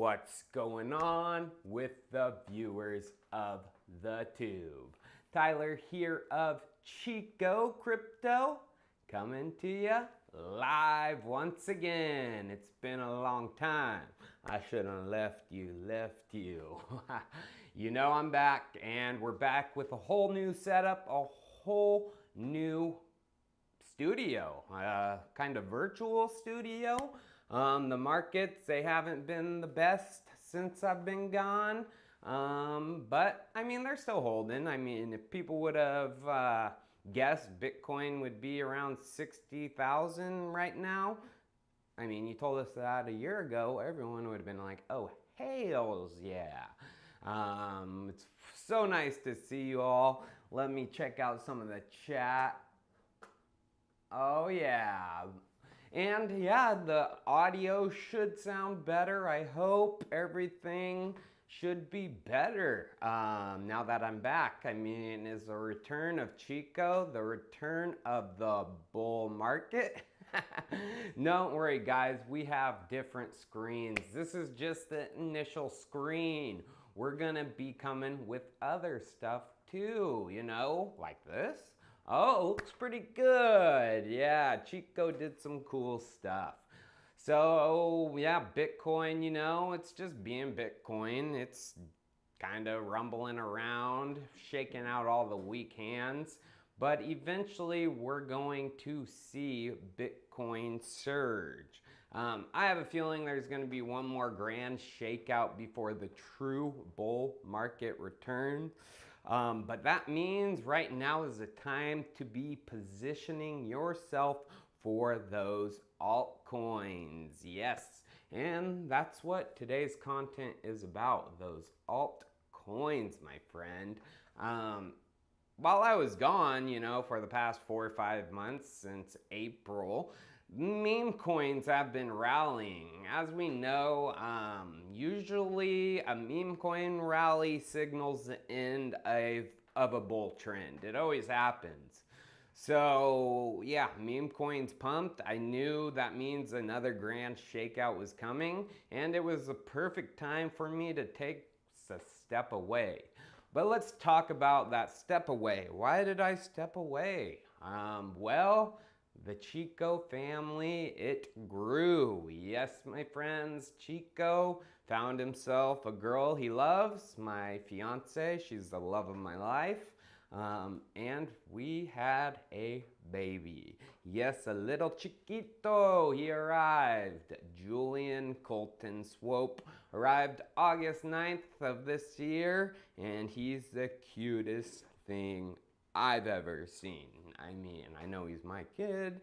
What's going on with the viewers of the tube? Tyler here of Chico Crypto, coming to you live once again. It's been a long time. I shouldn't have left you. You know I'm back, and we're back with a whole new setup, a whole new studio, kind of virtual studio. The markets, they haven't been the best since I've been gone, but I mean, they're still holding. I mean, if people would have guessed Bitcoin would be around 60,000 right now, I mean, you told us that a year ago, everyone would have been like, oh, hells yeah. It's so nice to see you all. Let me check out some of the chat. Oh yeah. And yeah, the audio should sound better. I hope everything should be better now that I'm back. I mean, is the return of Chico, the return of the bull market? Don't worry, guys. We have different screens. This is just the initial screen. We're gonna be coming with other stuff too, you know, like this. Oh, looks pretty good. Yeah, Chico did some cool stuff. So, yeah, Bitcoin, you know, it's just being Bitcoin. It's kind of rumbling around, shaking out all the weak hands. But eventually, we're going to see Bitcoin surge. I have a feeling there's going to be one more grand shakeout before the true bull market returns. But that means right now is the time to be positioning yourself for those altcoins. Yes, and that's what today's content is about, those altcoins, my friend. While I was gone, you know, for the past 4 or 5 months since April, meme coins have been rallying. As we know, usually a meme coin rally signals the end of a bull trend. It always happens. So yeah, meme coins pumped. I knew that means another grand shakeout was coming, and it was a perfect time for me to take a step away. But let's talk about that step away. Why did I step away? Well, the Chico family, it grew. Yes, my friends, Chico found himself a girl he loves, my fiance. She's the love of my life. And we had a baby. Yes, a little chiquito. He arrived. Julian Colton Swope arrived August 9th of this year, and he's the cutest thing I've ever seen. I mean, I know he's my kid,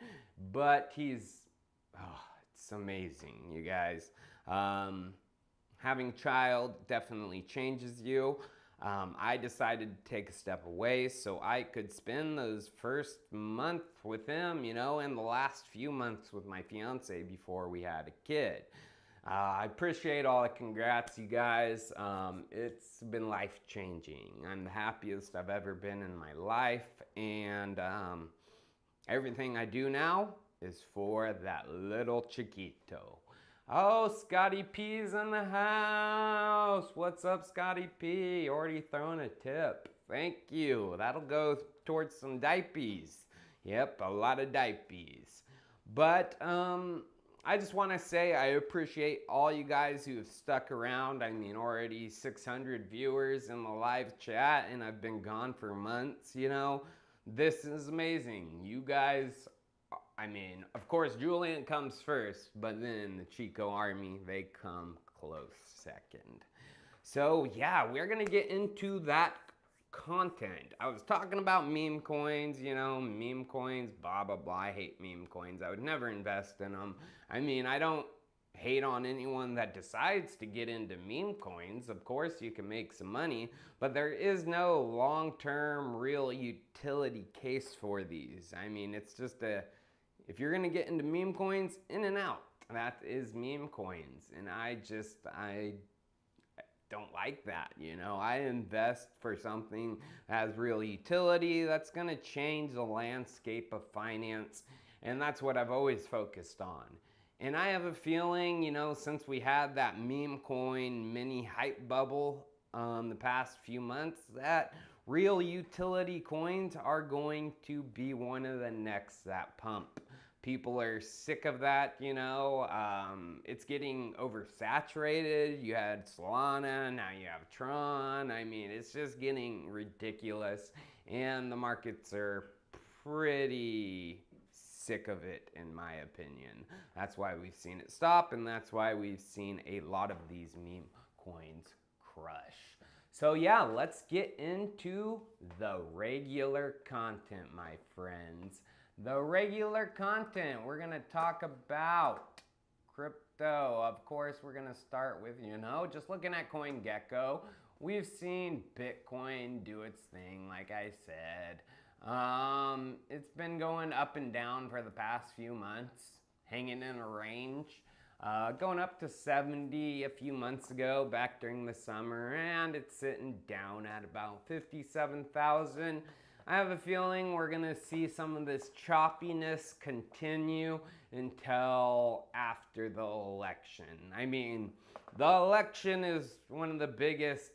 but it's amazing, you guys. Having a child definitely changes you. I decided to take a step away so I could spend those first month with him, you know, and the last few months with my fiance before we had a kid. I appreciate all the congrats, you guys. It's been life-changing. I'm the happiest I've ever been in my life, and everything I do now is for that little chiquito. Oh, Scotty P's in the house. What's up, Scotty P? Already throwing a tip. Thank you. That'll go towards some diapies. Yep, a lot of diapies. But I just want to say I appreciate all you guys who have stuck around. I mean, already 600 viewers in the live chat, and I've been gone for months, you know. This is amazing. You guys, I mean, of course, Julian comes first, but then the Chico Army, they come close second. So yeah, we're gonna get into that content. I was talking about meme coins, you know, meme coins, blah, blah, blah. I hate meme coins. I would never invest in them. I mean, I don't hate on anyone that decides to get into meme coins. Of course, you can make some money, but there is no long-term real utility case for these. I mean, it's just if you're gonna get into meme coins, in and out. That is meme coins. And I don't like that, you know. I invest for something that has real utility, that's gonna change the landscape of finance, and that's what I've always focused on. And I have a feeling, you know, since we had that meme coin mini hype bubble the past few months, that real utility coins are going to be one of the next that pump. People are sick of that, you know. It's getting oversaturated. You had Solana, now you have Tron. I mean, it's just getting ridiculous. And the markets are pretty sick of it, in my opinion. That's why we've seen it stop, and that's why we've seen a lot of these meme coins crush. So yeah, let's get into the regular content, my friends. The regular content, we're gonna talk about crypto. Of course, we're gonna start with, you know, just looking at CoinGecko. We've seen Bitcoin do its thing, like I said. It's been going up and down for the past few months, hanging in a range. Going up to 70 a few months ago, back during the summer, and it's sitting down at about 57,000. I have a feeling we're gonna see some of this choppiness continue until after the election. I mean, the election is one of the biggest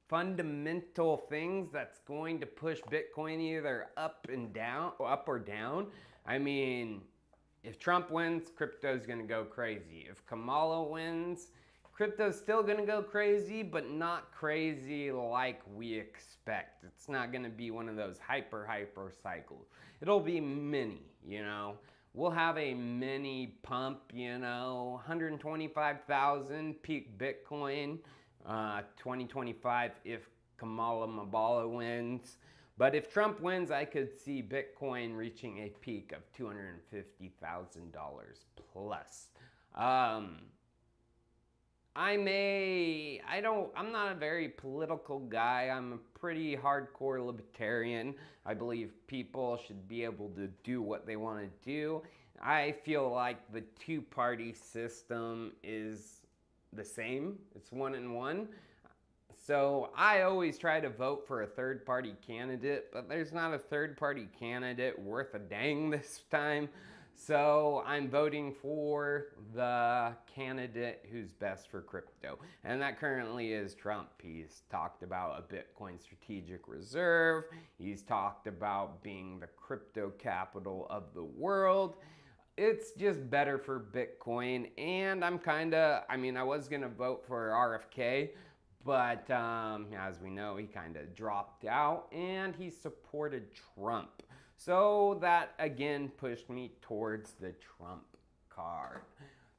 fundamental things that's going to push Bitcoin either up or down. I mean, if Trump wins, crypto's gonna go crazy. If Kamala wins, crypto's still gonna go crazy, but not crazy like we expect. It's not gonna be one of those hyper cycles. It'll be mini, you know. We'll have a mini pump, you know, 125,000 peak Bitcoin, 2025 if Kamala Mabala wins. But if Trump wins, I could see Bitcoin reaching a peak of $250,000 plus. I'm not a very political guy. I'm a pretty hardcore libertarian. I believe people should be able to do what they want to do. I feel like the two-party system is the same. It's one and one. So I always try to vote for a third-party candidate, but there's not a third-party candidate worth a dang this time. So I'm voting for the candidate who's best for crypto. And that currently is Trump. He's talked about a Bitcoin strategic reserve. He's talked about being the crypto capital of the world. It's just better for Bitcoin. And I was going to vote for RFK. But as we know, he kind of dropped out and he supported Trump. So that again pushed me towards the Trump card.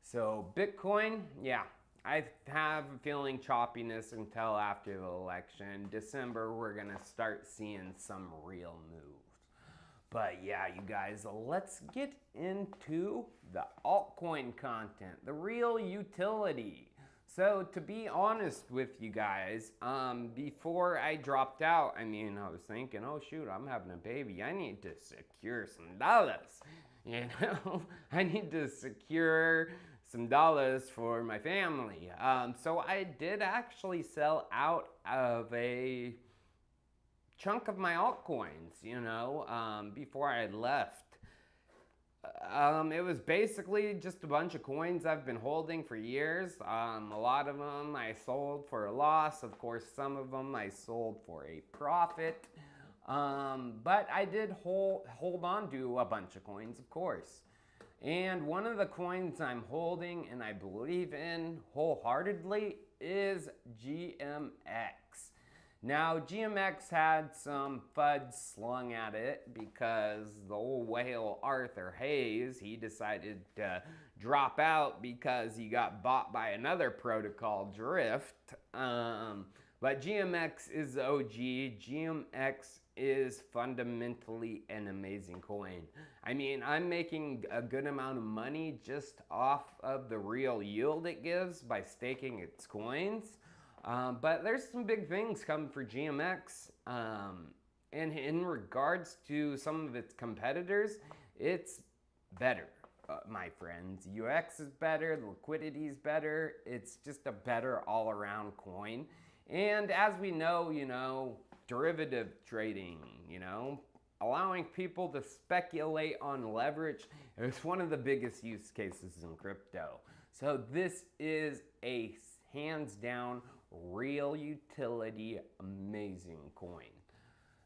So Bitcoin, yeah, I have a feeling choppiness until after the election. December, we're going to start seeing some real moves. But yeah, you guys, let's get into the altcoin content, the real utility. So to be honest with you guys, before I dropped out, I was thinking, oh shoot, I'm having a baby. I need to secure some dollars. You know, I need to secure some dollars for my family. So I did actually sell out of a chunk of my altcoins, you know, before I left. It was basically just a bunch of coins I've been holding for years. A lot of them I sold for a loss. Of course, some of them I sold for a profit. But I did hold on to a bunch of coins, of course. And one of the coins I'm holding and I believe in wholeheartedly is GMX. Now, GMX had some FUD slung at it because the old whale Arthur Hayes, he decided to drop out because he got bought by another protocol, Drift. But GMX is the OG. GMX is fundamentally an amazing coin. I'm making a good amount of money just off of the real yield it gives by staking its coins. But there's some big things coming for GMX. And in regards to some of its competitors, it's better, my friends. UX is better, the liquidity is better. It's just a better all-around coin. And as we know, derivative trading, allowing people to speculate on leverage. It's one of the biggest use cases in crypto. So this is a hands down real utility, amazing coin.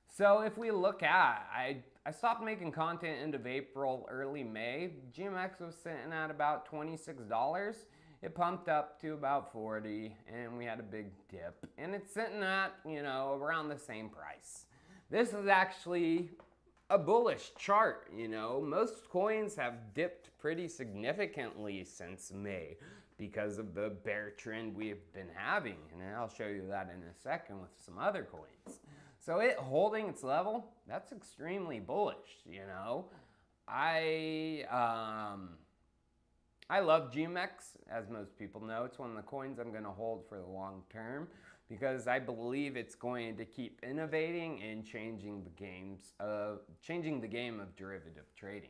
So if we look at, I stopped making content end of April, early May. GMX was sitting at about $26. It pumped up to about 40 and we had a big dip. And it's sitting at, around the same price. This is actually a bullish chart, Most coins have dipped pretty significantly since May because of the bear trend we've been having. And I'll show you that in a second with some other coins. So it holding its level, that's extremely bullish, I love GMX, as most people know. It's one of the coins I'm going to hold for the long term because I believe it's going to keep innovating and changing the game of derivative trading.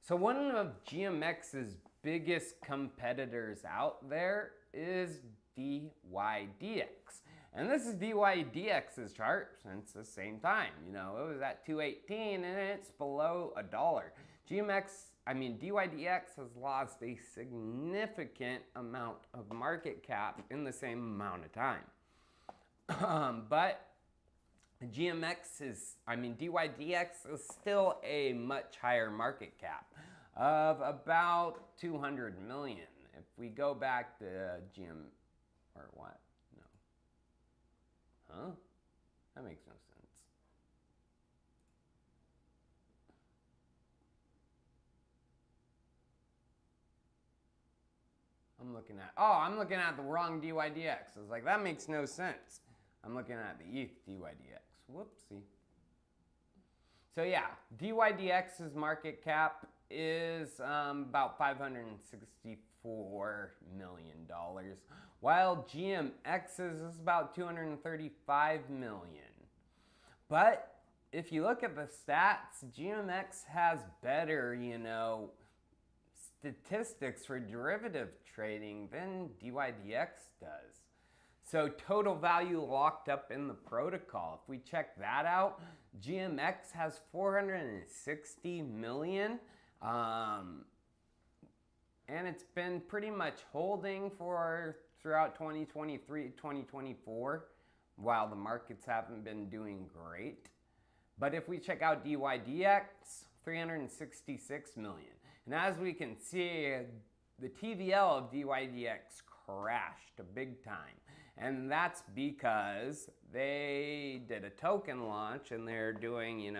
So one of GMX's biggest competitors out there is DYDX. And this is DYDX's chart since the same time. It was at 218 and it's below $1. DYDX has lost a significant amount of market cap in the same amount of time. But DYDX is still a much higher market cap of about 200 million. If we go back to that makes no sense. I'm looking at the wrong DYDX. I was like, that makes no sense. I'm looking at the ETH DYDX. Whoopsie. So yeah, DYDX's market cap is about $564 million, while GMX's is about $235 million. But if you look at the stats, GMX has better, statistics for derivative trading than DYDX does. So total value locked up in the protocol. If we check that out, GMX has 460 million. And it's been pretty much holding throughout 2023, 2024, while the markets haven't been doing great. But if we check out DYDX, 366 million. And as we can see, the TVL of DYDX crashed big time. And that's because they did a token launch and they're doing,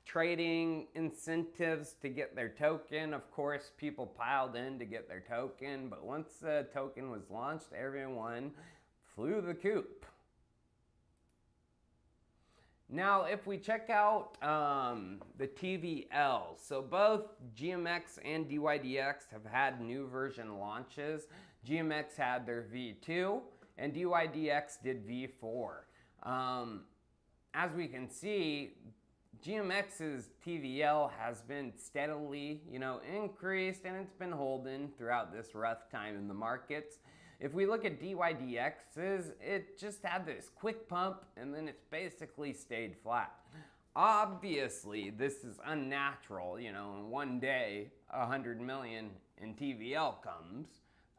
trading incentives to get their token. Of course, people piled in to get their token, but once the token was launched, everyone flew the coop. Now, if we check out the TVL, so both GMX and DYDX have had new version launches. GMX had their V2 and DYDX did V4. As we can see, GMX's TVL has been steadily, increased and it's been holding throughout this rough time in the markets. If we look at DYDX's, it just had this quick pump and then it's basically stayed flat. Obviously, this is unnatural, in one day, 100 million in TVL comes.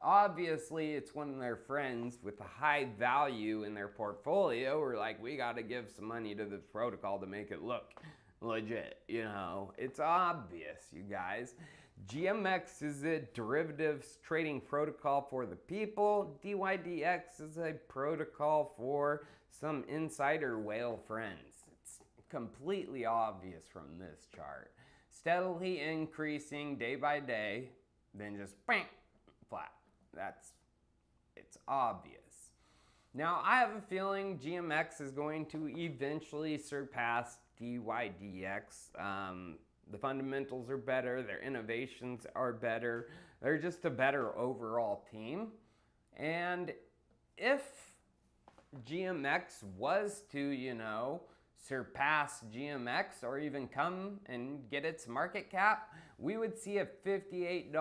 Obviously, it's one of their friends with a high value in their portfolio who are like, we got to give some money to this protocol to make it look legit, It's obvious, you guys. GMX is a derivatives trading protocol for the people. DYDX is a protocol for some insider whale friends. It's completely obvious from this chart. Steadily increasing day by day, then just bang, flat. It's obvious. Now, I have a feeling GMX is going to eventually surpass DYDX. The fundamentals are better, their innovations are better, they're just a better overall team. And if GMX was to, surpass GMX or even come and get its market cap, we would see a $58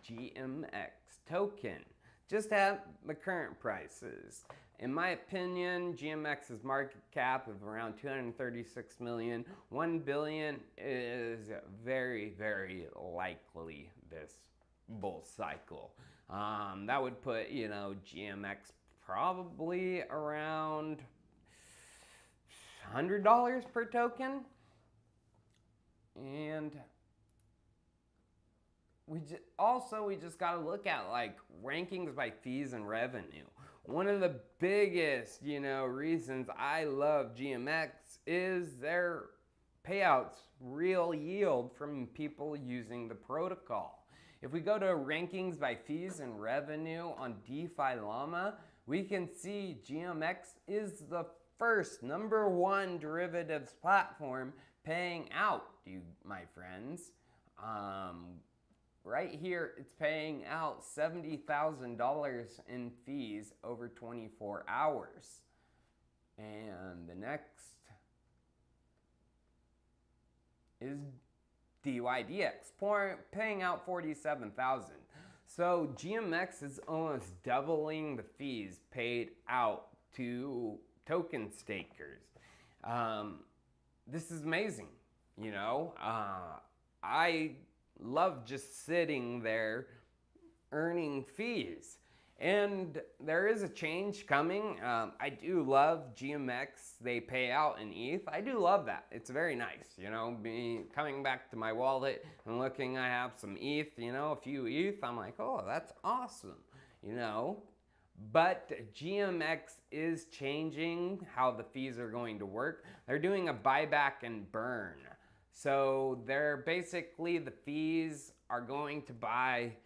GMX token, just at the current prices. In my opinion, GMX's market cap of around 236 million, 1 billion is very, very likely this bull cycle. That would put, GMX probably around $100 per token. And we just got to look at like rankings by fees and revenue. One of the biggest, reasons I love GMX is their payouts, real yield from people using the protocol. If we go to rankings by fees and revenue on DeFi Llama, we can see GMX is the first #1 derivatives platform paying out, my friends. Right here, it's paying out $70,000 in fees over 24 hours. And the next is DYDX, paying out $47,000. So GMX is almost doubling the fees paid out to token stakers. This is amazing, I love just sitting there earning fees. And there is a change coming. I do love GMX. They pay out in ETH. I do love that. It's very nice, me coming back to my wallet and looking, I have some ETH, a few ETH. I'm like, oh, that's awesome, But GMX is changing how the fees are going to work. They're doing a buyback and burn. So they're basically, the fees are going to buy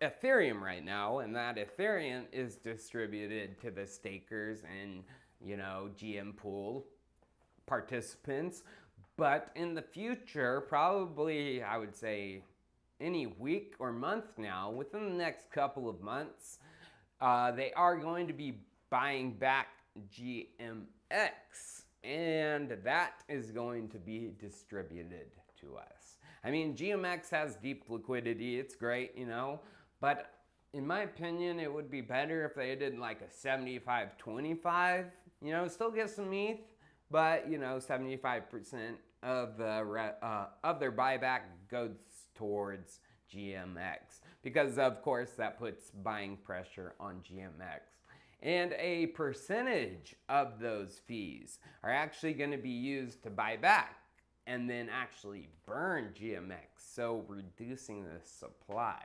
Ethereum right now, and that Ethereum is distributed to the stakers and, GM pool participants. But in the future, probably, I would say, any week or month now, within the next couple of months, they are going to be buying back GMX. And that is going to be distributed to us. I mean, GMX has deep liquidity. It's great, But in my opinion, it would be better if they did like a 75-25. Still get some ETH, but 75% of their buyback goes towards GMX, because of course that puts buying pressure on GMX. And a percentage of those fees are actually going to be used to buy back and then actually burn GMX, so reducing the supply.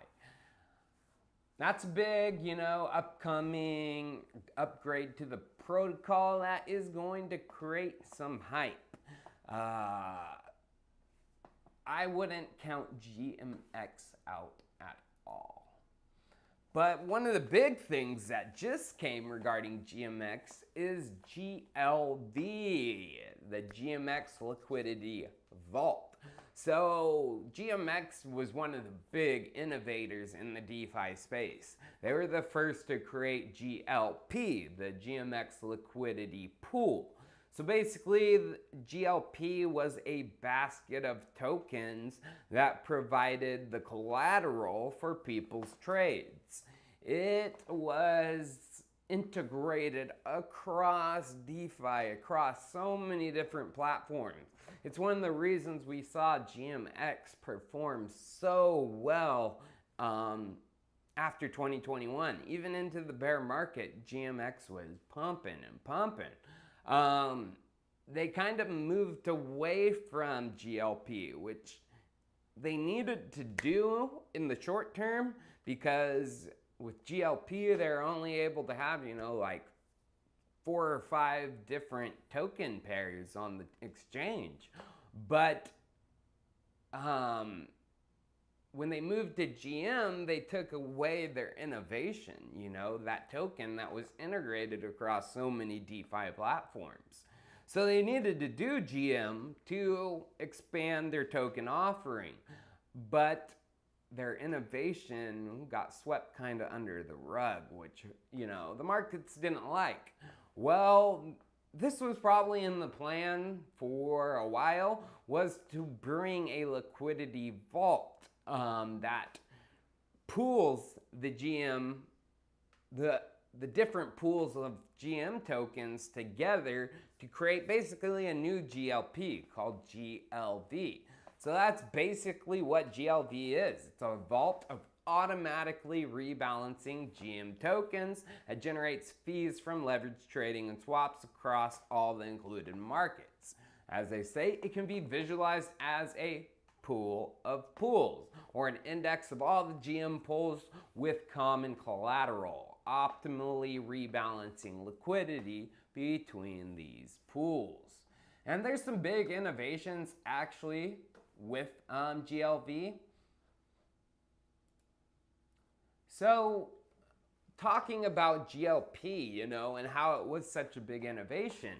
That's a big, upcoming upgrade to the protocol that is going to create some hype. I wouldn't count GMX out at all. But one of the big things that just came regarding GMX is GLV, the GMX Liquidity Vault. So GMX was one of the big innovators in the DeFi space. They were the first to create GLP, the GMX Liquidity Pool. So basically, GLP was a basket of tokens that provided the collateral for people's trades. It was integrated across DeFi, across so many different platforms. It's one of the reasons we saw GMX perform so well after 2021. Even into the bear market, GMX was pumping and pumping. They kind of moved away from GLP, which they needed to do in the short term, because with GLP, they're only able to have, like 4 or 5 different token pairs on the exchange. But when they moved to GM, they took away their innovation, that token that was integrated across so many DeFi platforms. So they needed to do GM to expand their token offering, but their innovation got swept kind of under the rug, which, the markets didn't like. Well, this was probably in the plan for a while, was to bring a liquidity vault that pools the GM the different pools of GM tokens together to create basically a new GLP called GLV. So that's basically what GLV is. It's a vault of automatically rebalancing GM tokens that generates fees from leverage trading and swaps across all the included markets. As they say, it can be visualized as a pool of pools, or an index of all the GM pools with common collateral, optimally rebalancing liquidity between these pools. And there's some big innovations actually with GLV. So talking about GLP, and how it was such a big innovation,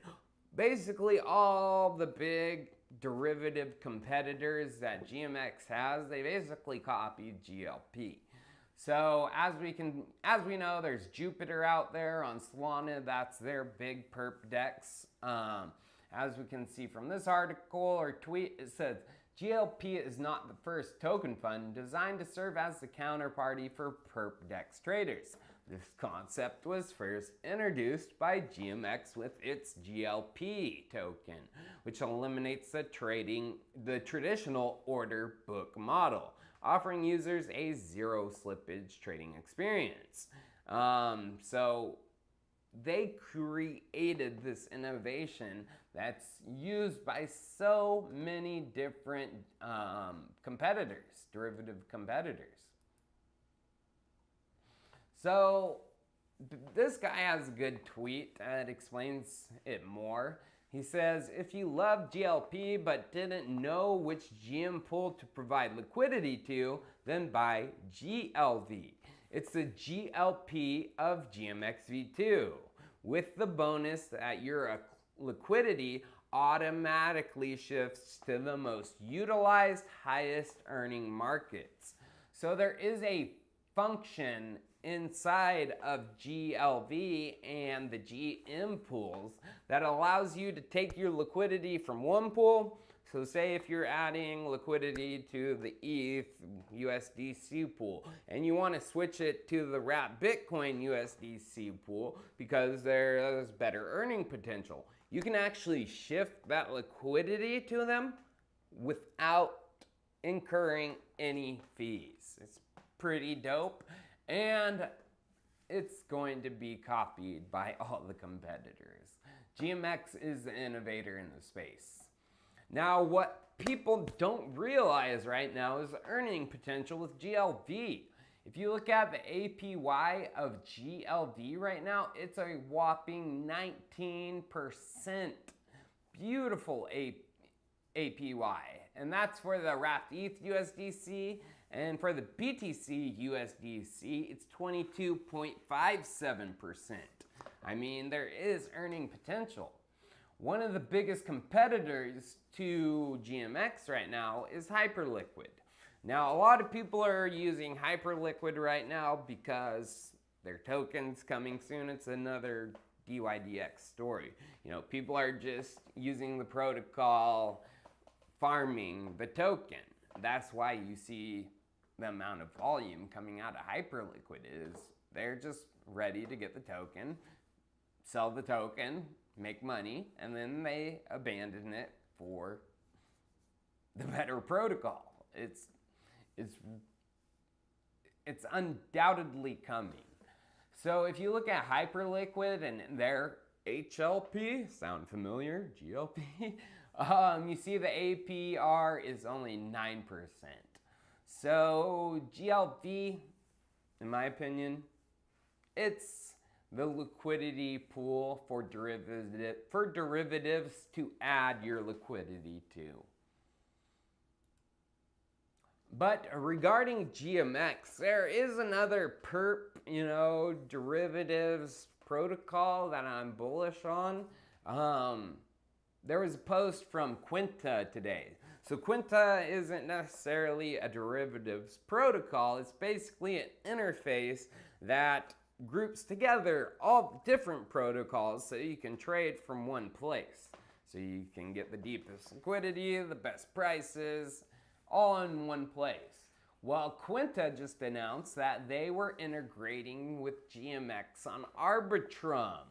basically all the big derivative competitors that GMX has, they basically copied GLP. So as we know, there's Jupiter out there on Solana. That's their big perp DEX. As we can see from this article or tweet, it says GLP is not the first token fund designed to serve as the counterparty for perp DEX traders. This concept was first introduced by GMX with its GLP token, which eliminates the traditional order book model, offering users a zero slippage trading experience. So they created this innovation that's used by so many different competitors, derivative competitors. So this guy has a good tweet that explains it more. He says, if you love GLP but didn't know which GM pool to provide liquidity to, then buy GLV. It's the GLP of GMXV2, with the bonus that your liquidity automatically shifts to the most utilized, highest earning markets. So there is a function inside of GLV and the GM pools that allows you to take your liquidity from one pool. So say if you're adding liquidity to the ETH USDC pool and you want to switch it to the Wrap Bitcoin USDC pool because there's better earning potential, you can actually shift that liquidity to them without incurring any fees. It's pretty dope. And it's going to be copied by all the competitors. GMX is the innovator in the space. Now, what people don't realize right now is the earning potential with GLV. If you look at the APY of GLV right now, it's a whopping 19%. Beautiful APY. And that's for the Wrapped ETH USDC. And for the BTC USDC, it's 22.57%. I mean, there is earning potential. One of the biggest competitors to GMX right now is Hyperliquid. Now, a lot of people are using Hyperliquid right now because their token's coming soon. It's another DYDX story. People are just using the protocol, farming the token. That's why you see the amount of volume coming out of Hyperliquid is they're just ready to get the token, sell the token, make money, and then they abandon it for the better protocol. It's undoubtedly coming. So if you look at Hyperliquid and their HLP, sound familiar? GLP? You see the APR is only 9%. So GLV, in my opinion, it's the liquidity pool for derivatives to add your liquidity to. But regarding GMX, there is another perp, derivatives protocol that I'm bullish on. There was a post from Quinta today. So Quinta isn't necessarily a derivatives protocol. It's basically an interface that groups together all different protocols so you can trade from one place. So you can get the deepest liquidity, the best prices, all in one place. Well, Quinta just announced that they were integrating with GMX on Arbitrum.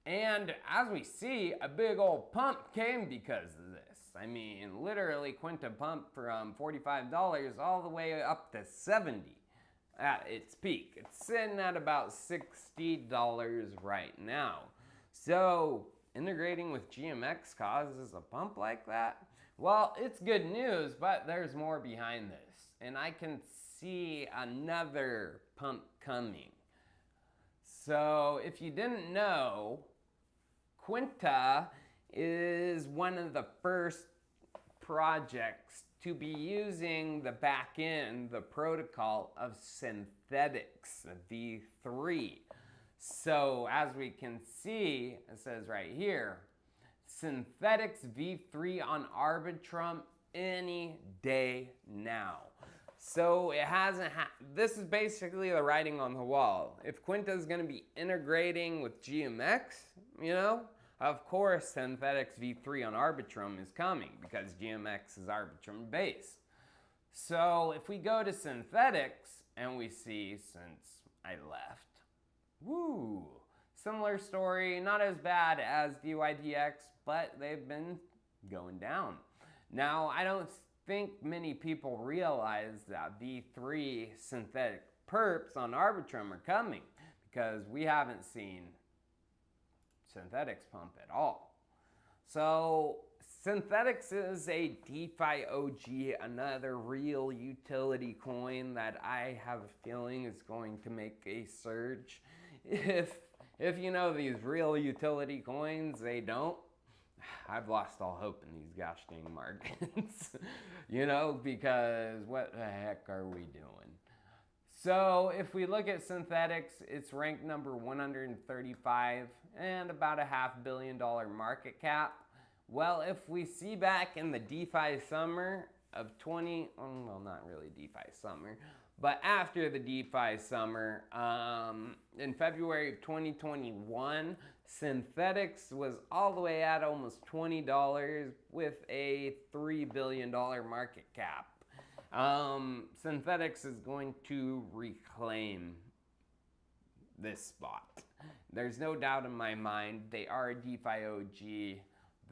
And as we see, a big old pump came because of this. I mean, literally Quinta pumped from $45 all the way up to $70 at its peak. It's sitting at about $60 right now. So integrating with GMX causes a pump like that? Well, it's good news, but there's more behind this. And I can see another pump coming. So if you didn't know, Quinta is one of the first projects to be using the back end, the protocol of Synthetics v3. So as we can see, it says right here, Synthetics v3 on Arbitrum any day now. So it hasn't this is basically the writing on the wall. If Quinta is going to be integrating with GMX, you know, of course Synthetics v3 on Arbitrum is coming because GMX is Arbitrum based. So if we go to Synthetics and we see, since I left, woo, similar story, not as bad as DYDX, but they've been going down. Now, I don't think many people realize that V3 synthetic perps on Arbitrum are coming because we haven't seen Synthetics pump at all. So Synthetics is a DeFi OG, another real utility coin that I have a feeling is going to make a surge. If you know these real utility coins, they don't. I've lost all hope in these gosh dang markets, you know, because what the heck are we doing? So if we look at Synthetics, it's ranked number 135 and about a $500 million market cap. Well, if we see back in the DeFi summer of well, not really DeFi summer, but after the DeFi summer, in February of 2021, Synthetics was all the way at almost $20 with a $3 billion market cap. Synthetics is going to reclaim this spot. There's no doubt in my mind. They are a DeFi OG.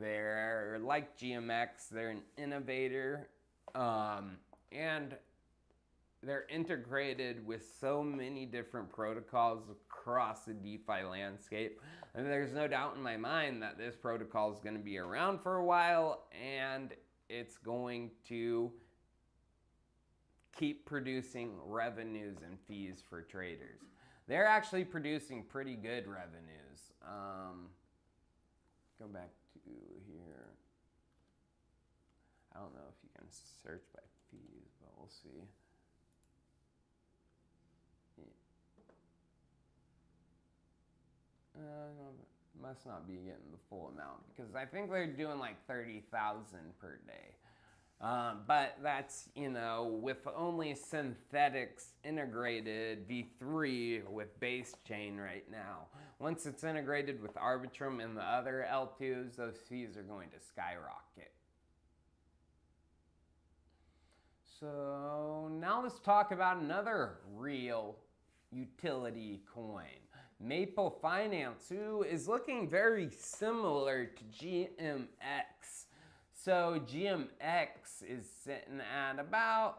They're like GMX. They're an innovator. And they're integrated with so many different protocols across the DeFi landscape. And there's no doubt in my mind that this protocol is going to be around for a while and it's going to keep producing revenues and fees for traders. They're actually producing pretty good revenues. Go back to here. I don't know if you can search by fees, but we'll see. Must not be getting the full amount because I think they're doing like 30,000 per day. But that's, you know, with only Synthetics integrated V3 with base chain right now. Once it's integrated with Arbitrum and the other L2s, those fees are going to skyrocket. So now let's talk about another real utility coin. Maple Finance, who is looking very similar to GMX. So GMX is sitting at about,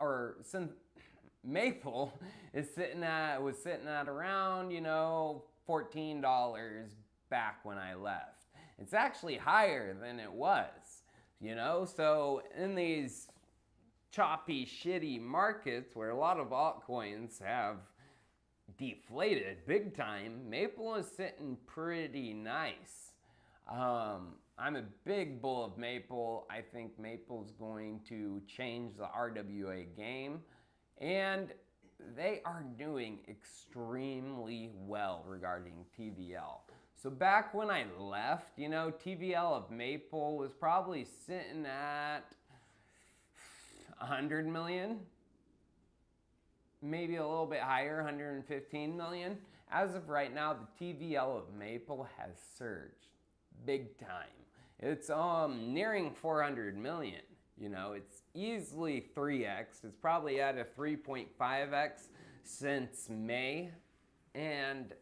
Maple is was sitting at around, you know, $14 back when I left. It's actually higher than it was, you know. So in these choppy, shitty markets where a lot of altcoins have deflated big time, Maple is sitting pretty nice. I'm a big bull of Maple. I think Maple's going to change the RWA game, and they are doing extremely well regarding TVL. So back when I left, you know, TVL of Maple was probably sitting at 100 million. Maybe a little bit higher, 115 million. As of right now, the TVL of Maple has surged big time. It's nearing 400 million. You know, it's easily 3x. It's probably at a 3.5x since May. And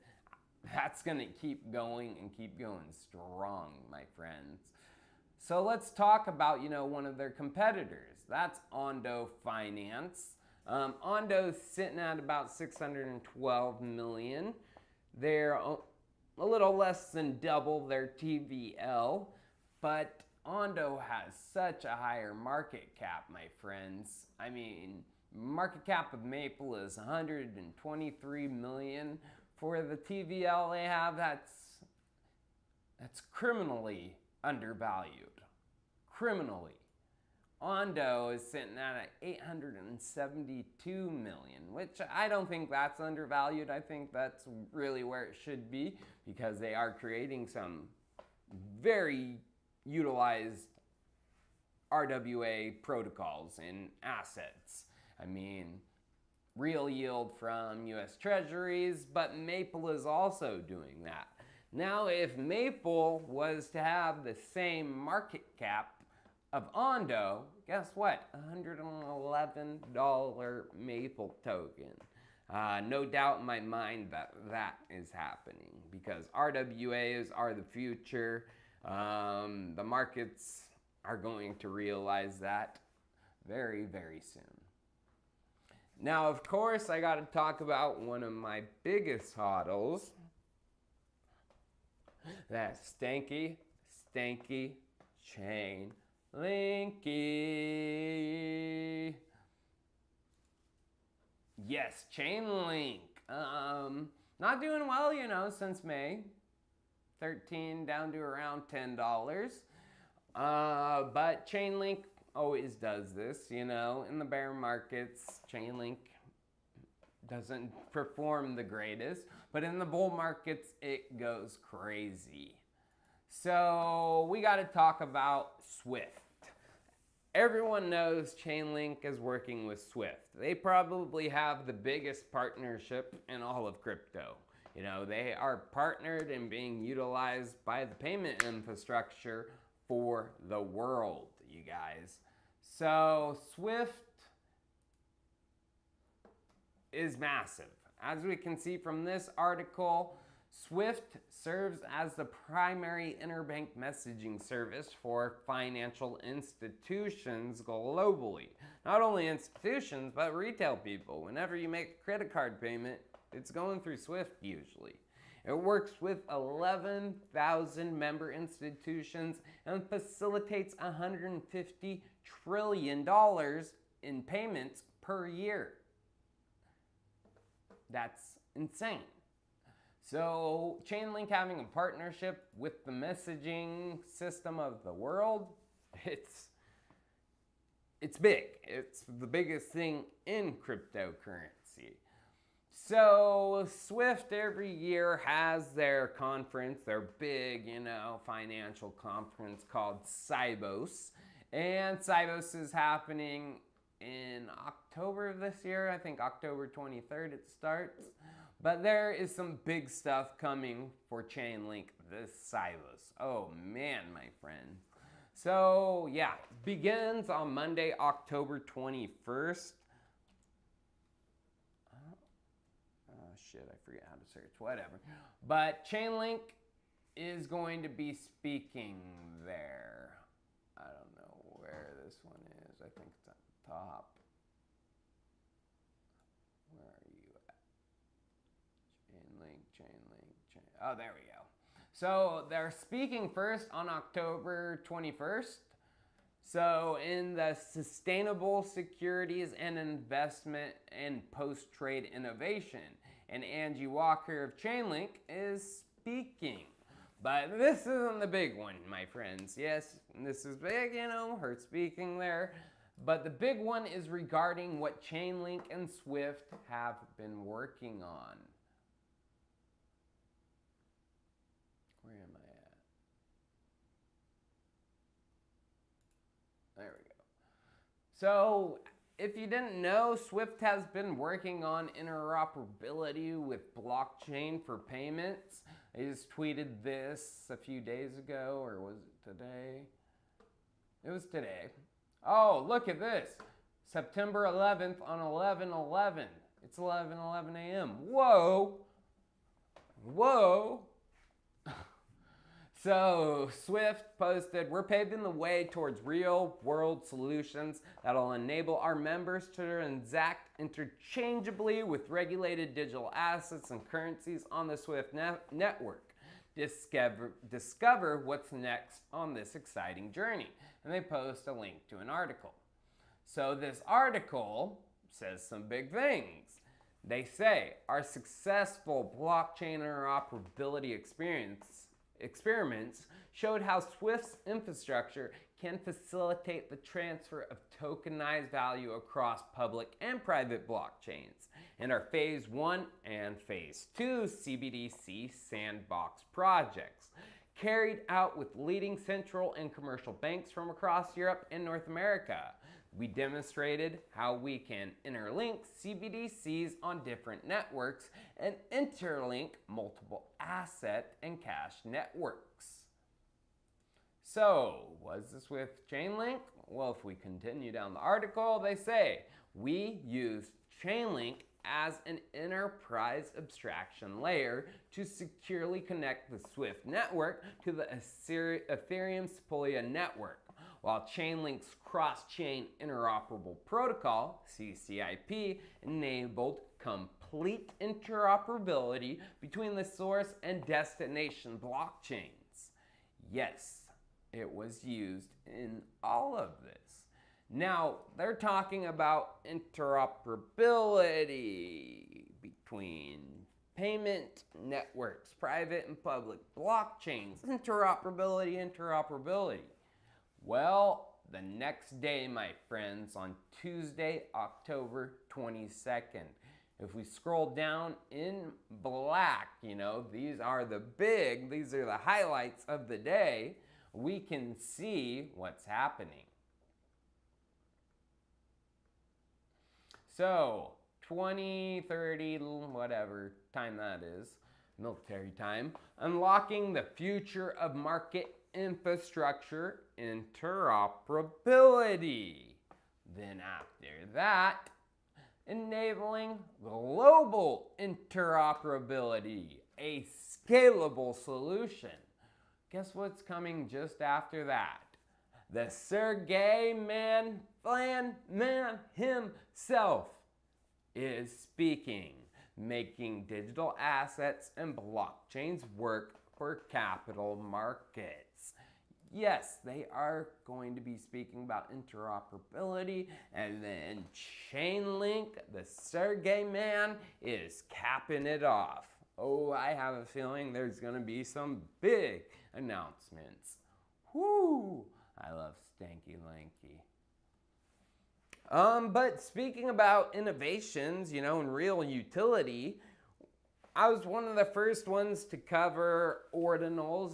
that's going to keep going and keep going strong, my friends. So let's talk about, one of their competitors. That's Ondo Finance. Ondo's sitting at about 612 million. They're a little less than double their TVL, but Ondo has such a higher market cap, my friends. I mean, market cap of Maple is 123 million. For the TVL they have, that's criminally undervalued. Criminally. Ondo is sitting at 872 million, which I don't think that's undervalued. I think that's really where it should be because they are creating some very utilized RWA protocols and assets. I mean, real yield from US Treasuries, but Maple is also doing that. Now, if Maple was to have the same market cap of Ondo, guess what? $111 Maple token. No doubt in my mind that is happening because RWAs are the future. The markets are going to realize that very, very soon. Now, of course, I got to talk about one of my biggest hodls. That stanky chain Linky. Yes, Chainlink. Not doing well, since May. 13 down to around $10. But Chainlink always does this, in the bear markets, Chainlink doesn't perform the greatest, but in the bull markets, it goes crazy. So we got to talk about Swift. Everyone knows Chainlink is working with Swift. They probably have the biggest partnership in all of crypto. They are partnered and being utilized by the payment infrastructure for the world, you guys. So Swift is massive. As we can see from this article, Swift serves as the primary interbank messaging service for financial institutions globally. Not only institutions, but retail people. Whenever you make a credit card payment, it's going through Swift usually. It works with 11,000 member institutions and facilitates $150 trillion in payments per year. That's insane. So Chainlink having a partnership with the messaging system of the world, it's big. It's the biggest thing in cryptocurrency. So Swift every year has their conference, their big, financial conference called Sibos. And Sibos is happening in October of this year. I think October 23rd it starts. But there is some big stuff coming for Chainlink this Sibos. Oh man, my friend. So yeah, it begins on Monday, October 21st. Shit, I forget how to search, whatever. But Chainlink is going to be speaking there. I don't know where this one is. I think it's at the top. Where are you at? Chainlink. Oh, there we go. So they're speaking first on October 21st. So in the Sustainable Securities and Investment and Post-Trade Innovation. And Angie Walker of Chainlink is speaking. But this isn't the big one, my friends. Yes, this is big, her speaking there. But the big one is regarding what Chainlink and Swift have been working on. Where am I at? There we go. So, if you didn't know, Swift has been working on interoperability with blockchain for payments. I just tweeted this a few days ago, or was it today? It was today. Oh, look at this. September 11th on 11/11. It's 11:11 a.m. Whoa. Whoa. So Swift posted, we're paving the way towards real world solutions that'll enable our members to transact interchangeably with regulated digital assets and currencies on the Swift network. Discover what's next on this exciting journey. And they post a link to an article. So this article says some big things. They say our successful blockchain interoperability experiments showed how Swift's infrastructure can facilitate the transfer of tokenized value across public and private blockchains. In our Phase 1 and Phase 2 CBDC sandbox projects, carried out with leading central and commercial banks from across Europe and North America, we demonstrated how we can interlink CBDCs on different networks and interlink multiple asset and cash networks. So, was this with Chainlink? Well, if we continue down the article, they say, we used Chainlink as an enterprise abstraction layer to securely connect the Swift network to the Ethereum Sepolia network, while Chainlink's cross-chain interoperable protocol, CCIP, enabled complete interoperability between the source and destination blockchains. Yes, it was used in all of this. Now, they're talking about interoperability between payment networks, private and public blockchains, interoperability. Well, the next day, my friends, on Tuesday, October 22nd, if we scroll down in black, these are the highlights of the day, we can see what's happening. So, 2030, whatever time that is, military time, unlocking the future of market infrastructure interoperability. Then after that, enabling global interoperability, a scalable solution. Guess what's coming just after that? The Sergey man himself is speaking, making digital assets and blockchains work for capital markets. Yes, they are going to be speaking about interoperability, and then Chainlink, the Sergey man, is capping it off. Oh, I have a feeling there's going to be some big announcements. Whoo! I love Stanky Lanky. But speaking about innovations, and real utility, I was one of the first ones to cover ordinals,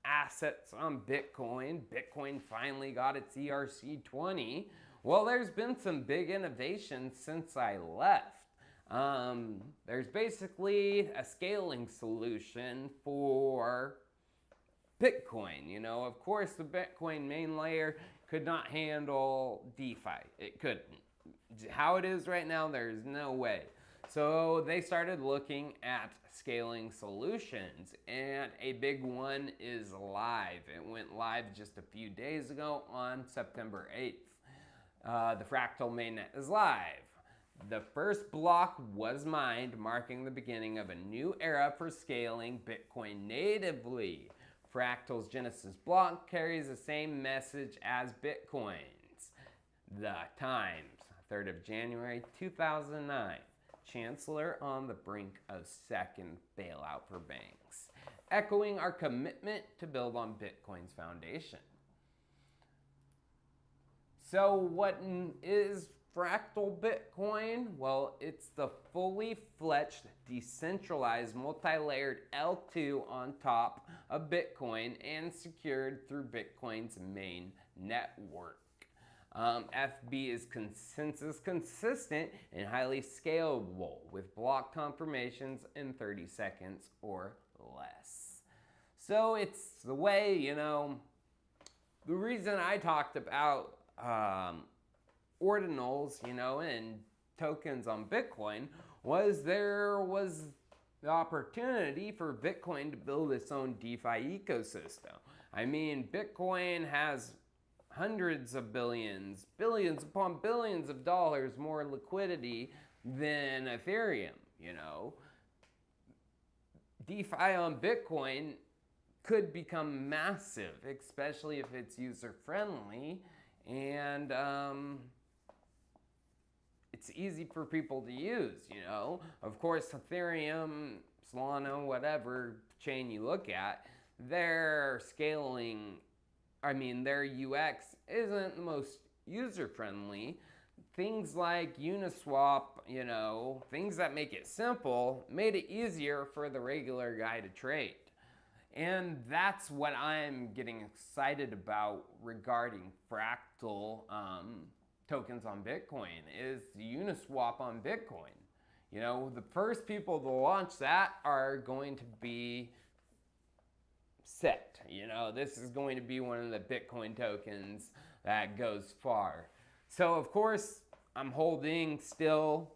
assets on Bitcoin. Bitcoin finally got its ERC20. Well, there's been some big innovations since I left. There's basically a scaling solution for Bitcoin. Of course, the Bitcoin main layer could not handle DeFi. It couldn't. How it is right now, there's no way. So they started looking at scaling solutions, and a big one is live. It went live just a few days ago on September 8th. The Fractal mainnet is live. The first block was mined, marking the beginning of a new era for scaling Bitcoin natively. Fractal's Genesis block carries the same message as Bitcoin's. The Times, 3rd of January 2009. Chancellor on the brink of second bailout for banks, echoing our commitment to build on Bitcoin's foundation. So what is Fractal Bitcoin? Well, it's the fully fledged, decentralized, multi-layered L2 on top of Bitcoin and secured through Bitcoin's main network. FB is consensus consistent and highly scalable with block confirmations in 30 seconds or less. So it's the way, the reason I talked about ordinals, you know, and tokens on Bitcoin was there was the opportunity for Bitcoin to build its own DeFi ecosystem. I mean, Bitcoin has hundreds of billions, billions upon billions of dollars more liquidity than Ethereum, you know. DeFi on Bitcoin could become massive, especially if it's user-friendly and it's easy for people to use, you know. Of course, Ethereum, Solana, whatever chain you look at, their scaling, I mean, their UX isn't the most user-friendly. Things like Uniswap, you know, things that make it simple, made it easier for the regular guy to trade. And that's what I'm getting excited about regarding fractal tokens on Bitcoin, is Uniswap on Bitcoin. You know, the first people to launch that are going to be set. You know, this is going to be one of the Bitcoin tokens that goes far. So, of course, I'm holding still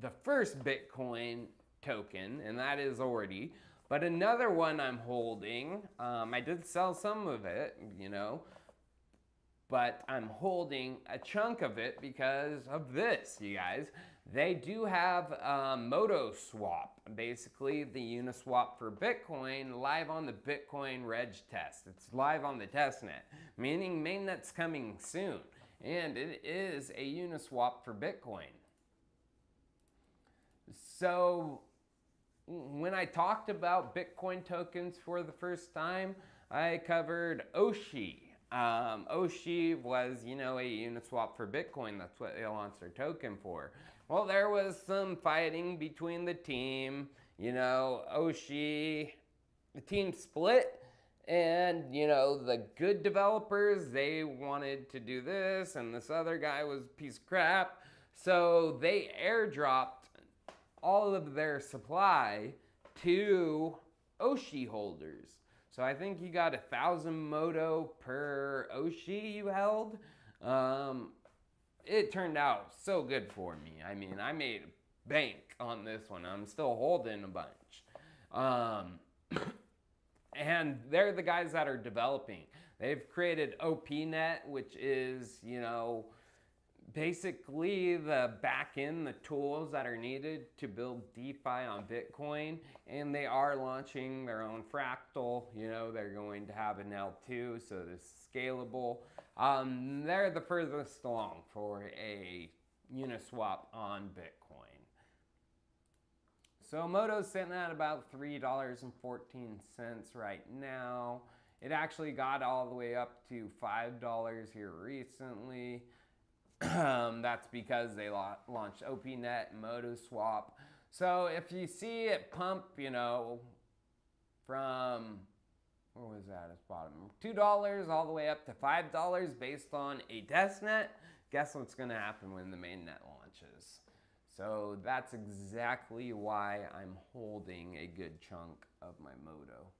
the first Bitcoin token, and that is already. But another one I'm holding, I did sell some of it, you know, but I'm holding a chunk of it because of this, you guys. They do have Modo Swap, basically the Uniswap for Bitcoin, live on the Bitcoin Reg test. It's live on the testnet, meaning mainnet's coming soon. And it is a Uniswap for Bitcoin. So when I talked about Bitcoin tokens for the first time, I covered Oshi. Oshi was, you know, a Uniswap for Bitcoin. That's what they launched their token for. Well, there was some fighting between the team. You know, Oshi, the team split. And, you know, the good developers, they wanted to do this, and this other guy was a piece of crap. So they airdropped all of their supply to Oshi holders. So I think you got 1,000 Modo per Oshi you held. It turned out so good for me. I mean, I made bank on this one. I'm still holding a bunch. And they're the guys that are developing. They've created OPNet, which is, you know, basically the back end, the tools that are needed to build DeFi on Bitcoin. And they are launching their own fractal. You know, they're going to have an L2, so it's scalable. They're the furthest along for a Uniswap on Bitcoin. So Modo's sitting at about $3.14 right now. It actually got all the way up to $5 here recently. That's because they launched OPNet and Modo Swap. So if you see it pump, you know, from, where was that at bottom? $2 all the way up to $5 based on a testnet, guess what's going to happen when the mainnet launches? So that's exactly why I'm holding a good chunk of my Modo.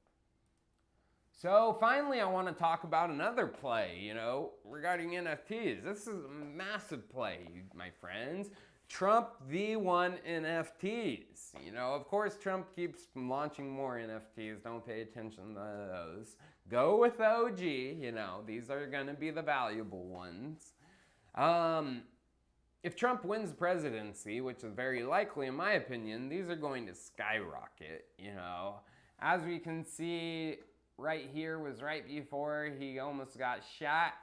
So finally, I want to talk about another play, you know, regarding NFTs. This is a massive play, my friends. Trump V1 NFTs. You know, of course, Trump keeps launching more NFTs. Don't pay attention to those. Go with OG, you know, these are going to be the valuable ones. If Trump wins the presidency, which is very likely in my opinion, these are going to skyrocket, you know. As we can see, right here was right before he almost got shot,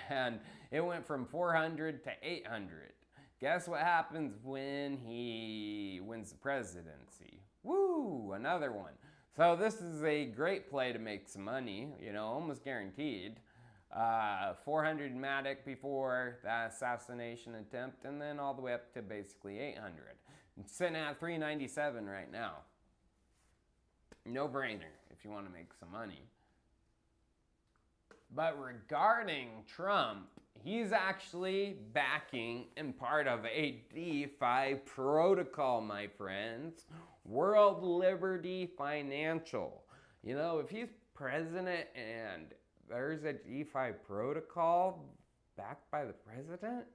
and it went from 400 to 800. Guess what happens when he wins the presidency? Woo, another one. So this is a great play to make some money, you know, almost guaranteed. 400 Matic before the assassination attempt, and then all the way up to basically 800. I'm sitting at 397 right now. No brainer if you want to make some money. But regarding Trump, he's actually backing and part of a DeFi protocol, my friends. World Liberty Financial. You know, if he's president and there's a DeFi protocol, backed by the president?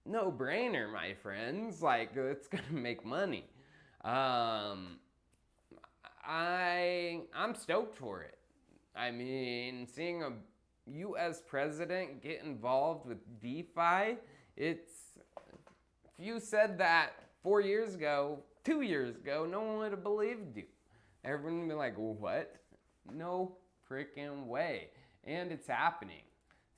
No brainer, my friends. Like, it's gonna make money. I'm stoked for it. I mean, seeing a U.S. president get involved with DeFi, if you said that 4 years ago, 2 years ago, no one would have believed you. Everyone would be like, what? No freaking way. And it's happening.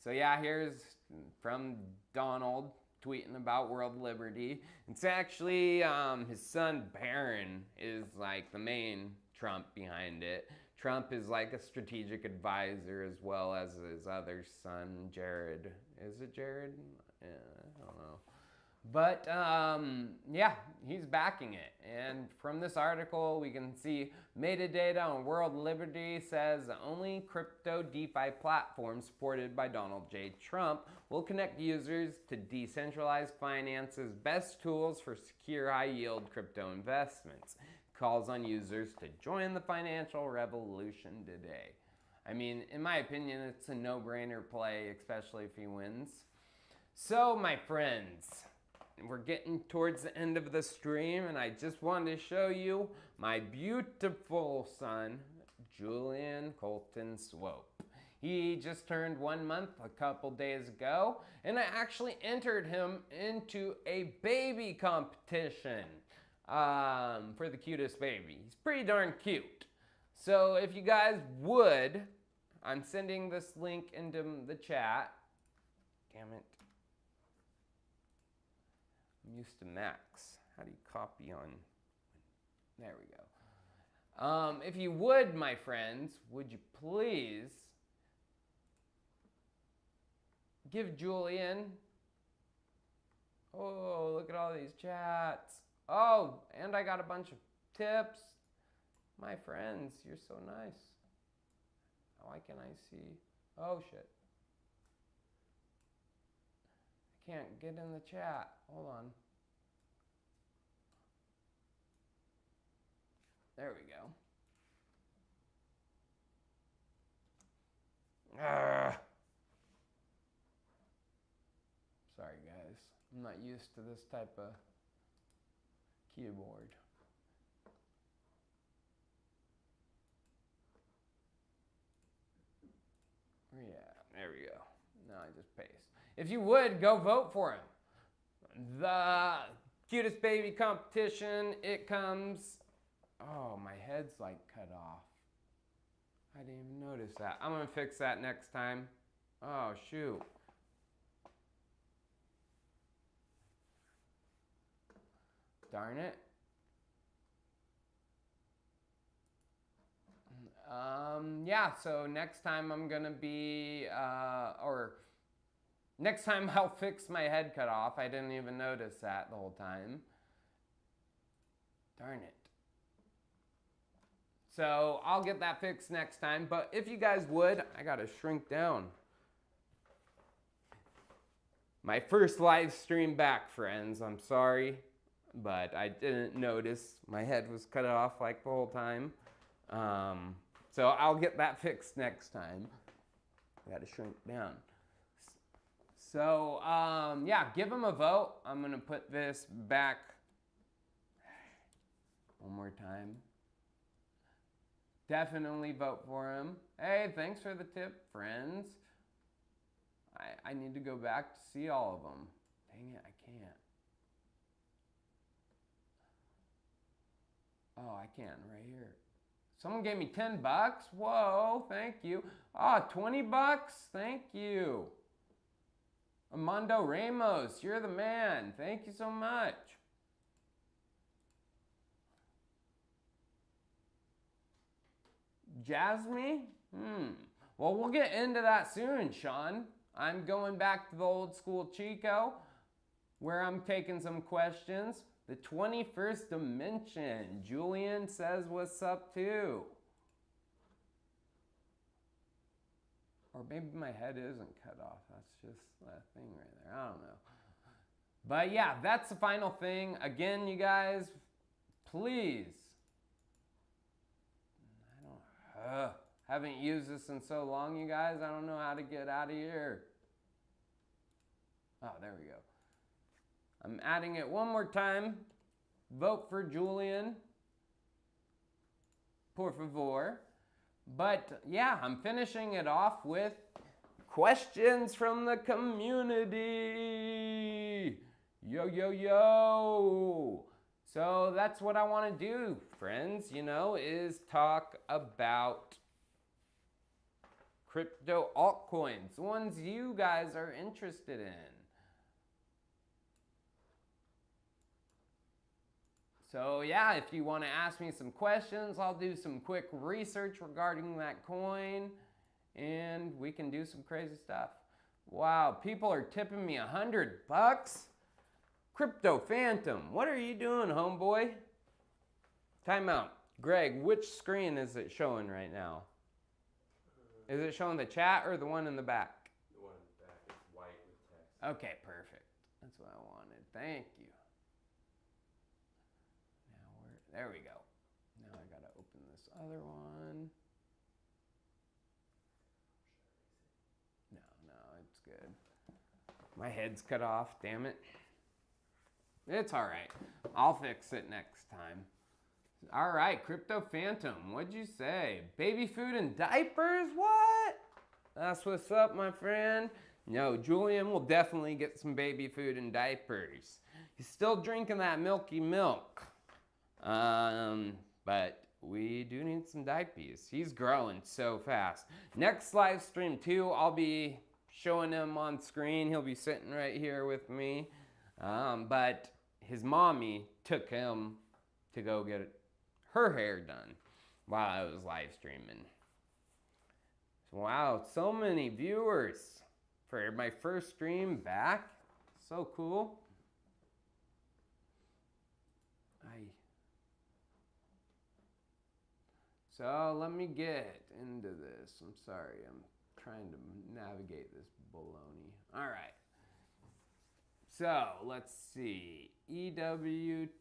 So yeah, here's from Donald tweeting about world liberty. It's actually his son Barron is like the main Trump behind it. Trump is like a strategic advisor as well as his other son, Jared. Is it Jared? Yeah, I don't know. But yeah, he's backing it. And from this article, we can see metadata on world liberty says the only crypto DeFi platform supported by Donald J. Trump will connect users to decentralized finance's best tools for secure high-yield crypto investments. Calls on users to join the financial revolution today. I mean, in my opinion, it's a no-brainer play, especially if he wins. So, my friends, we're getting towards the end of the stream, and I just wanted to show you my beautiful son, Julian Colton Swope. He just turned 1 month a couple days ago, and I actually entered him into a baby competition for the cutest baby. He's pretty darn cute. So if you guys would, I'm sending this link into the chat. Damn it. I'm used to Max. How do you copy on? There we go. If you would, my friends, would you please give Julian, oh, look at all these chats. Oh, and I got a bunch of tips. My friends, you're so nice. Why can't I see? Oh, shit. I can't get in the chat. Hold on. There we go. Sorry, guys. I'm not used to this type of keyboard. Yeah, there we go. Now I just paste. If you would, go vote for him. The cutest baby competition, it comes. Oh, my head's like cut off. I didn't even notice that. I'm gonna fix that next time. Oh, shoot. Darn it. Yeah, so next time I'm gonna be, next time I'll fix my head cut off. I didn't even notice that the whole time. Darn it. So I'll get that fixed next time, but if you guys would, I gotta shrink down. My first live stream back, friends. I'm sorry, but I didn't notice my head was cut off like the whole time. So I'll get that fixed next time. I gotta shrink down. So yeah, give him a vote. I'm gonna put this back one more time. Definitely vote for him. Hey, thanks for the tip, friends. I need to go back to see all of them. Dang it, I can't. Oh, I can right here. Someone gave me 10 bucks. Whoa, thank you. Oh, 20 bucks. Thank you. Armando Ramos, you're the man. Thank you so much. Jasmine? Well, we'll get into that soon, Sean. I'm going back to the old school Chico, where I'm taking some questions. The 21st dimension. Julian says what's up too. Or maybe my head isn't cut off. That's just that thing right there. I don't know. But yeah, that's the final thing. Again, you guys, please. Haven't used this in so long, you guys. I don't know how to get out of here. Oh, there we go. I'm adding it one more time. Vote for Julian. Por favor. But yeah, I'm finishing it off with questions from the community. Yo, yo, yo. So that's what I want to do, friends, you know, is talk about crypto altcoins, the ones you guys are interested in. So yeah, if you want to ask me some questions, I'll do some quick research regarding that coin and we can do some crazy stuff. Wow, people are tipping me $100. Crypto Phantom, what are you doing, homeboy? Time out. Greg, which screen is it showing right now? Is it showing the chat or the one in the back? The one in the back is white with text. Okay, perfect. That's what I wanted. Thank you. Now there we go. Now I gotta open this other one. No, it's good. My head's cut off, damn it. It's all right. I'll fix it next time. All right, Crypto Phantom, what'd you say? Baby food and diapers? What? That's what's up, my friend. No, Julian will definitely get some baby food and diapers. He's still drinking that milky milk. But we do need some diapers. He's growing so fast. Next live stream too, I'll be showing him on screen. He'll be sitting right here with me. But his mommy took him to go get her hair done while I was live streaming. Wow, so many viewers for my first stream back. So cool. So let me get into this. I'm sorry, I'm trying to navigate this baloney. All right. So let's see, EWT.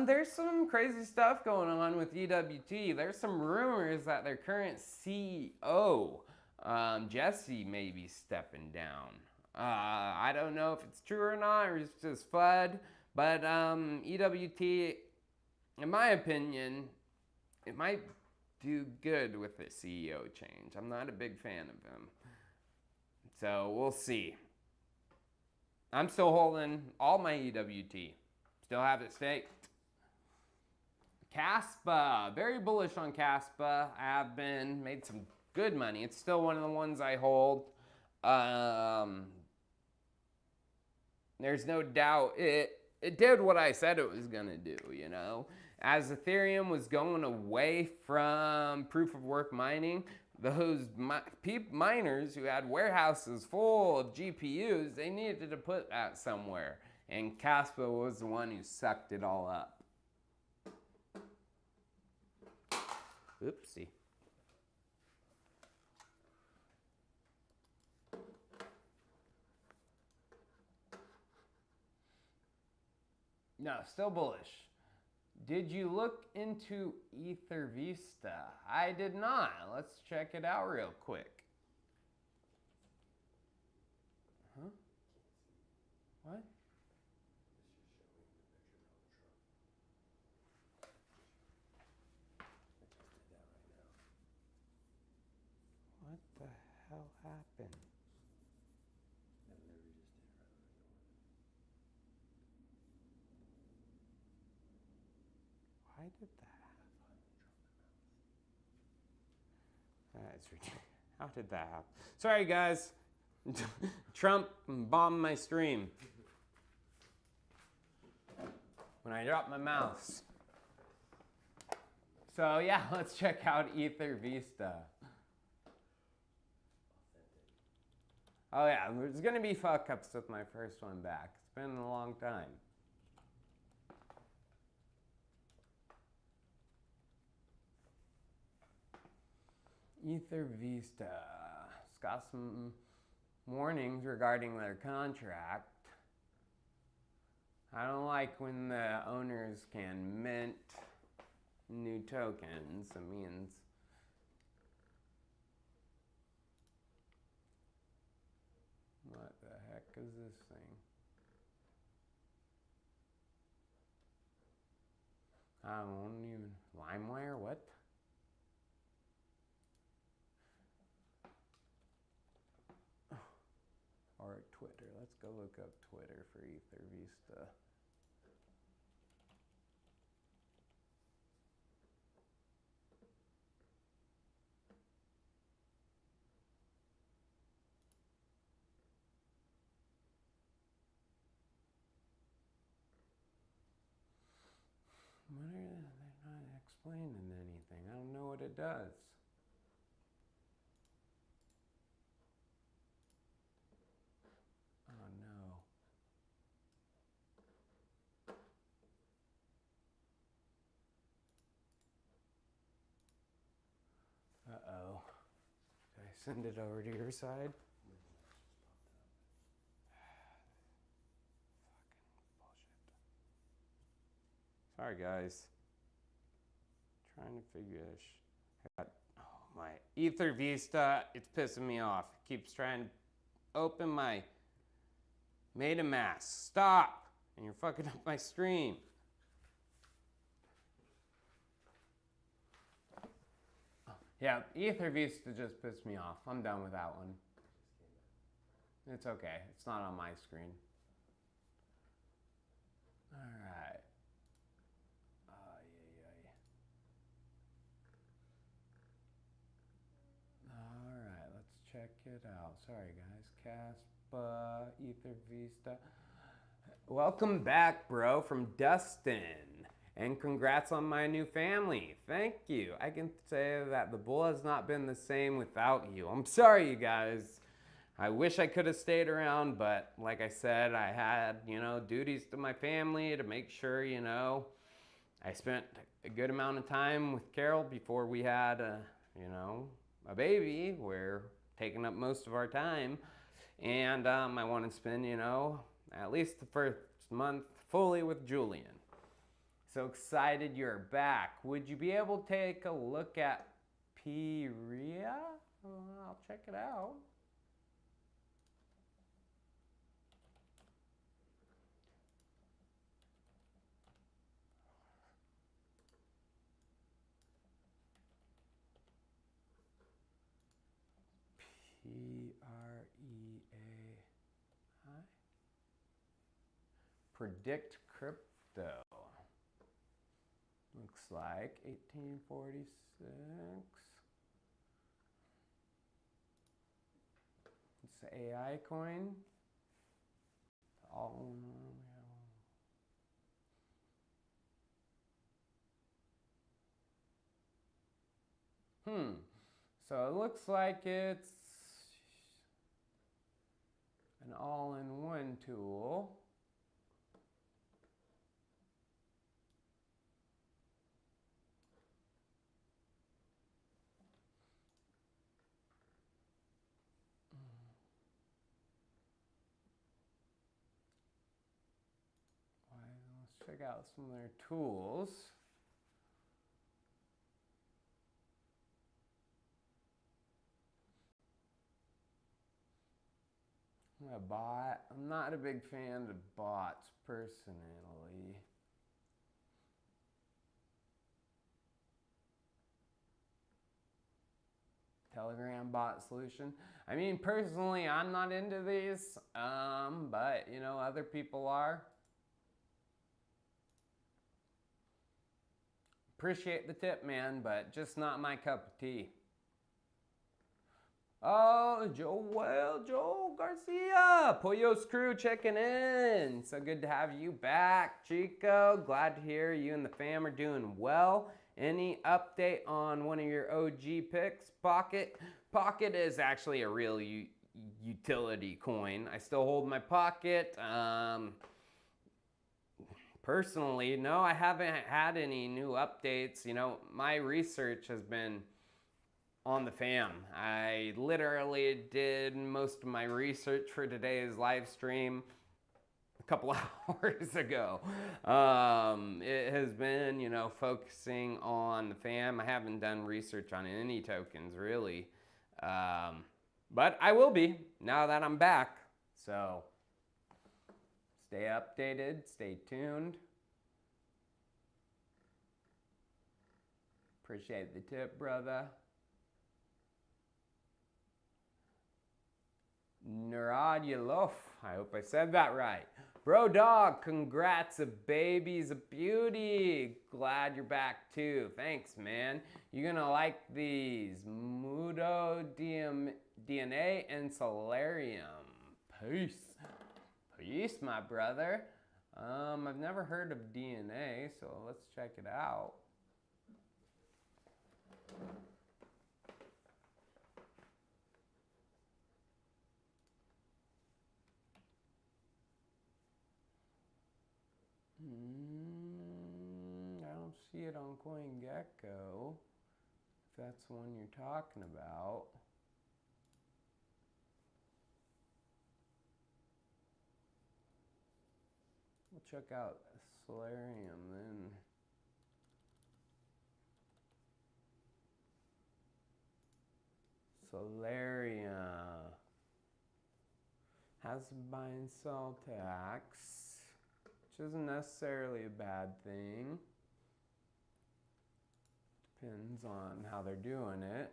There's some crazy stuff going on with EWT. There's some rumors that their current CEO, Jesse, may be stepping down. I don't know if it's true or not, or it's just FUD. But EWT, in my opinion, it might do good with the CEO change. I'm not a big fan of him. So we'll see. I'm still holding all my EWT. Still have it staked. Caspa, very bullish on Caspa. I have been, made some good money. It's still one of the ones I hold. There's no doubt it did what I said it was gonna do, you know. As Ethereum was going away from proof of work mining, those miners who had warehouses full of GPUs, they needed to put that somewhere. And Caspa was the one who sucked it all up. Oopsie. No, still bullish. Did you look into EtherVista? I did not. Let's check it out real quick. Huh? What? What the hell happened? Why did that happen? That's ridiculous. How did that happen? Sorry, guys. Trump bombed my stream when I dropped my mouse. So yeah, let's check out EtherVista. Oh yeah, there's gonna be fuck ups with my first one back. It's been a long time. EtherVista. It's got some warnings regarding their contract. I don't like when the owners can mint new tokens. It means what the I don't even, LimeWire, what? Or Twitter, let's go look up Twitter for EtherVista. What are they? They're not explaining anything. I don't know what it does. Oh no. Uh-oh. Did I send it over to your side? Sorry guys. Trying to figure this. Oh my EtherVista, it's pissing me off. It keeps trying to open my MetaMask. Stop! And you're fucking up my stream. Yeah, EtherVista just pissed me off. I'm done with that one. It's okay. It's not on my screen. All right. All right, let's check it out. Sorry, guys. Caspa, EtherVista. Welcome back, bro, from Dustin. And congrats on my new family. Thank you. I can say that the bull has not been the same without you. I'm sorry, you guys. I wish I could have stayed around, but like I said, I had, duties to my family to make sure, I spent a good amount of time with Carol before we had, a baby. We're taking up most of our time. And I want to spend, at least the first month fully with Julian. So excited you're back. Would you be able to take a look at Piria? I'll check it out. P-R-E-A-I. Predict Crypto. Looks like 1846. It's the AI coin. All So it looks like it's an all-in-one tool. Let's check out some of their tools. A bot. I'm not a big fan of bots personally. Telegram bot solution. I mean, personally, I'm not into these, but other people are. Appreciate the tip, man, but just not my cup of tea. Oh, Joel Garcia, Pollo's crew checking in. So good to have you back, Chico. Glad to hear you and the fam are doing well. Any update on one of your OG picks? Pocket? Pocket is actually a real utility coin. I still hold my Pocket. Personally, no, I haven't had any new updates. My research has been on the fam. I literally did most of my research for today's live stream a couple hours ago. It has been, focusing on the fam. I haven't done research on any tokens really, but I will be now that I'm back. So stay updated, stay tuned. Appreciate the tip, brother. Nuradulov, I hope I said that right. Bro dog, congrats, a baby's a beauty. Glad you're back too. Thanks, man. You're gonna like these. Mudo DNA and Solarium. Peace. Peace, my brother. I've never heard of DNA, so let's check it out. I don't see it on CoinGecko, if that's the one you're talking about. We'll check out Solarium then. Solarium has a buy and sell tax, which isn't necessarily a bad thing. Depends on how they're doing it.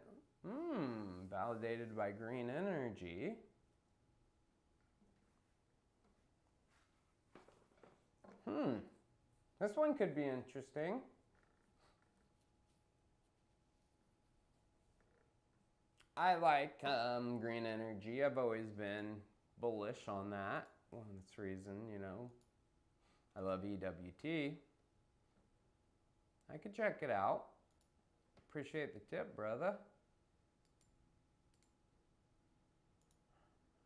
Validated by Green Energy. This one could be interesting. I like Green Energy. I've always been bullish on that. Well, that's reason, you know, I love EWT. I could check it out. Appreciate the tip, brother.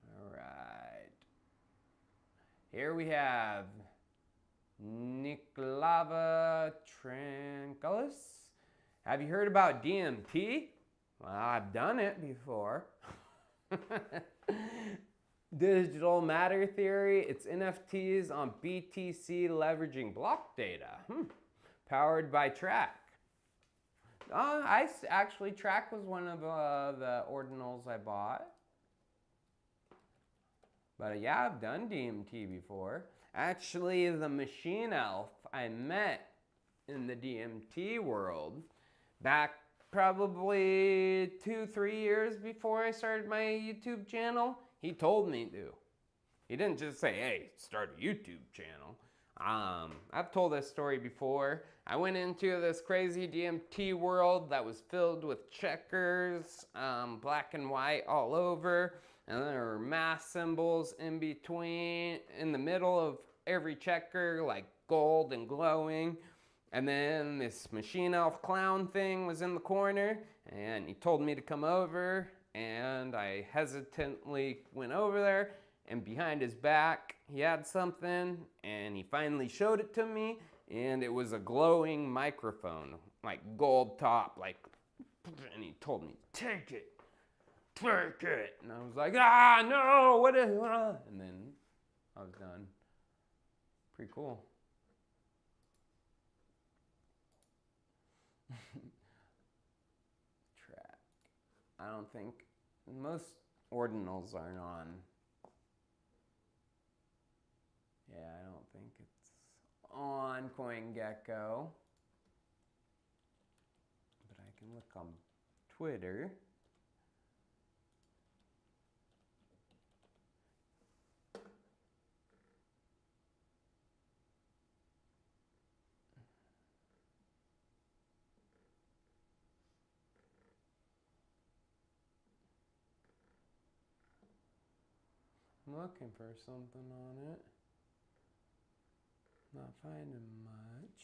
All right. Here we have Nikolava Tranquillus. Have you heard about DMT? Well, I've done it before. Digital matter theory. It's NFTs on BTC leveraging block data. Powered by Track. Actually, Track was one of the ordinals I bought. But yeah, I've done DMT before. Actually, the machine elf I met in the DMT world back probably 2-3 years before I started my YouTube channel, he told me to. He didn't just say, hey, start a YouTube channel. I've told this story before. I went into this crazy DMT world that was filled with checkers, black and white all over, and there were math symbols in between, in the middle of every checker, like gold and glowing. And then this machine elf clown thing was in the corner, and he told me to come over, and I hesitantly went over there, and behind his back, he had something, and he finally showed it to me, and it was a glowing microphone, like gold top, like, and he told me, take it, and I was like, no, what is, and then I was done. Pretty cool. Track. I don't think most ordinals aren't on. Yeah, I don't think it's on CoinGecko. But I can look on Twitter. I'm looking for something on it. Not finding much.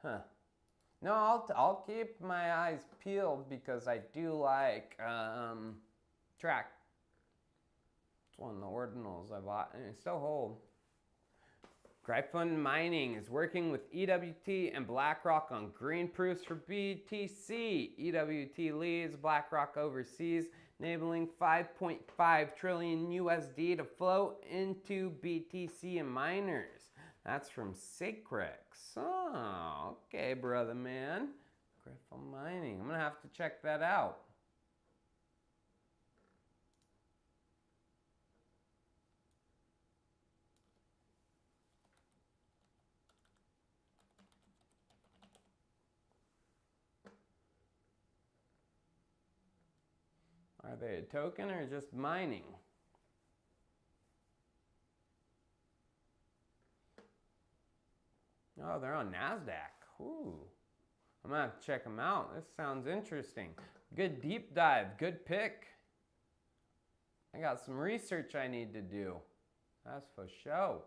Huh. No, I'll keep my eyes peeled because I do like Track. It's one of the ordinals I bought and I still hold. Gryphon Mining is working with EWT and BlackRock on green proofs for BTC. EWT leads, BlackRock overseas, enabling 5.5 trillion USD to flow into BTC and miners. That's from Sacrex. Oh, okay, brother man. Gryphon Mining. I'm gonna have to check that out. Are they a token or just mining? Oh, they're on NASDAQ. Ooh. I'm gonna have to check them out. This sounds interesting. Good deep dive, good pick. I got some research I need to do. That's for show.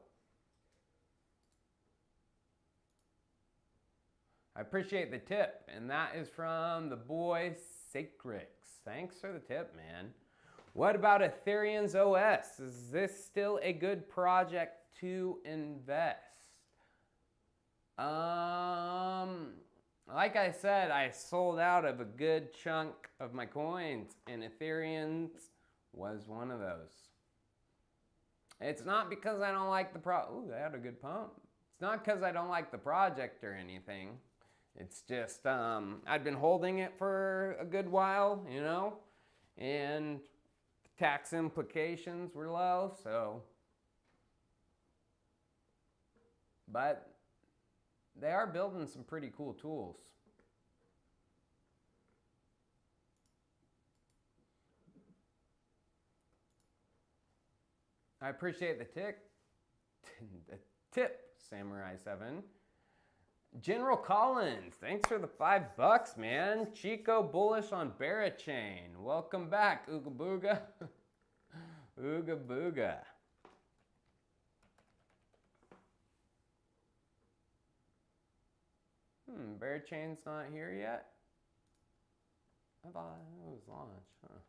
I appreciate the tip, and that is from the boy Sacrix. Thanks for the tip, man. What about Ethereum's OS? Is this still a good project to invest? Like I said, I sold out of a good chunk of my coins, and Ethereum's was one of those. It's not because I don't like the ooh, they had a good pump. It's not because I don't like the project or anything. It's just, I'd been holding it for a good while, you know, and tax implications were low, so. But they are building some pretty cool tools. I appreciate the tip, Samurai 7. General Collins, thanks for the $5, man. Chico bullish on Barachain. Welcome back, Ooga Booga. Ooga Booga. Barachain's not here yet? I thought it was launched, huh?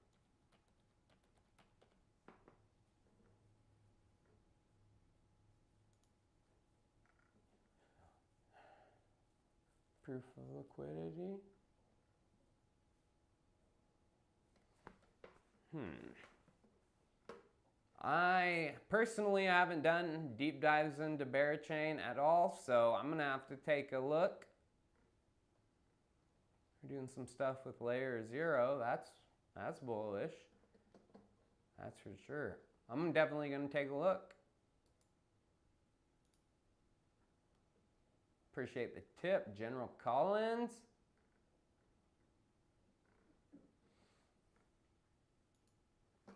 Proof of liquidity. I personally haven't done deep dives into Barachain at all, so I'm gonna have to take a look. We're doing some stuff with layer 0. That's bullish. That's for sure. I'm definitely gonna take a look. Appreciate the tip, General Collins.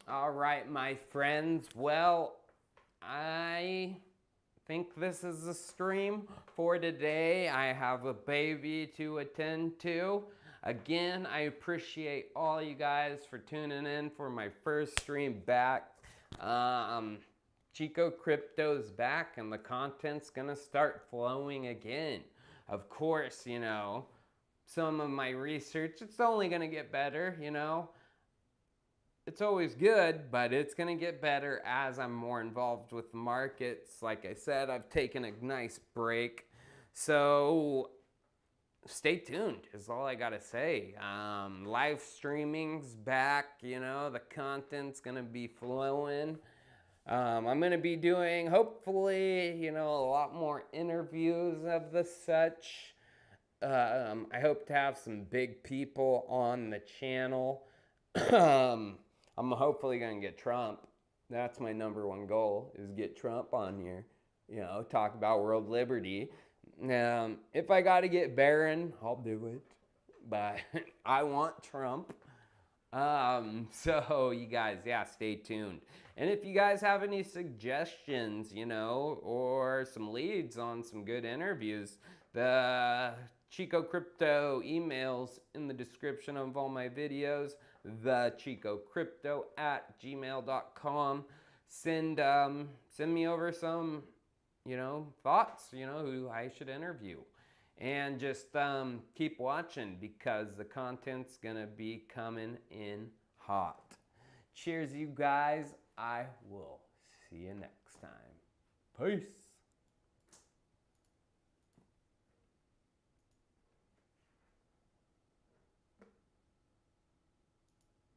All right, my friends. Well, I think this is the stream for today. I have a baby to attend to. Again, I appreciate all you guys for tuning in for my first stream back. Chico Crypto's back and the content's gonna start flowing again. Of course, you know, some of my research, it's only gonna get better, you know. It's always good, but it's gonna get better as I'm more involved with the markets. Like I said, I've taken a nice break. So stay tuned is all I gotta say. Live streaming's back, you know, the content's gonna be flowing. I'm going to be doing, hopefully, you know, a lot more interviews of the such. I hope to have some big people on the channel. I'm hopefully going to get Trump. That's my #1 goal, is get Trump on here. You know, talk about world liberty. If I got to get Barron, I'll do it. But I want Trump. So you guys, yeah, stay tuned. And if you guys have any suggestions, you know, or some leads on some good interviews, the Chico Crypto emails in the description of all my videos, thechicocrypto@gmail.com. Send me over some, you know, thoughts, you know, who I should interview. And just keep watching because the content's gonna be coming in hot. Cheers, you guys. I will see you next time. Peace.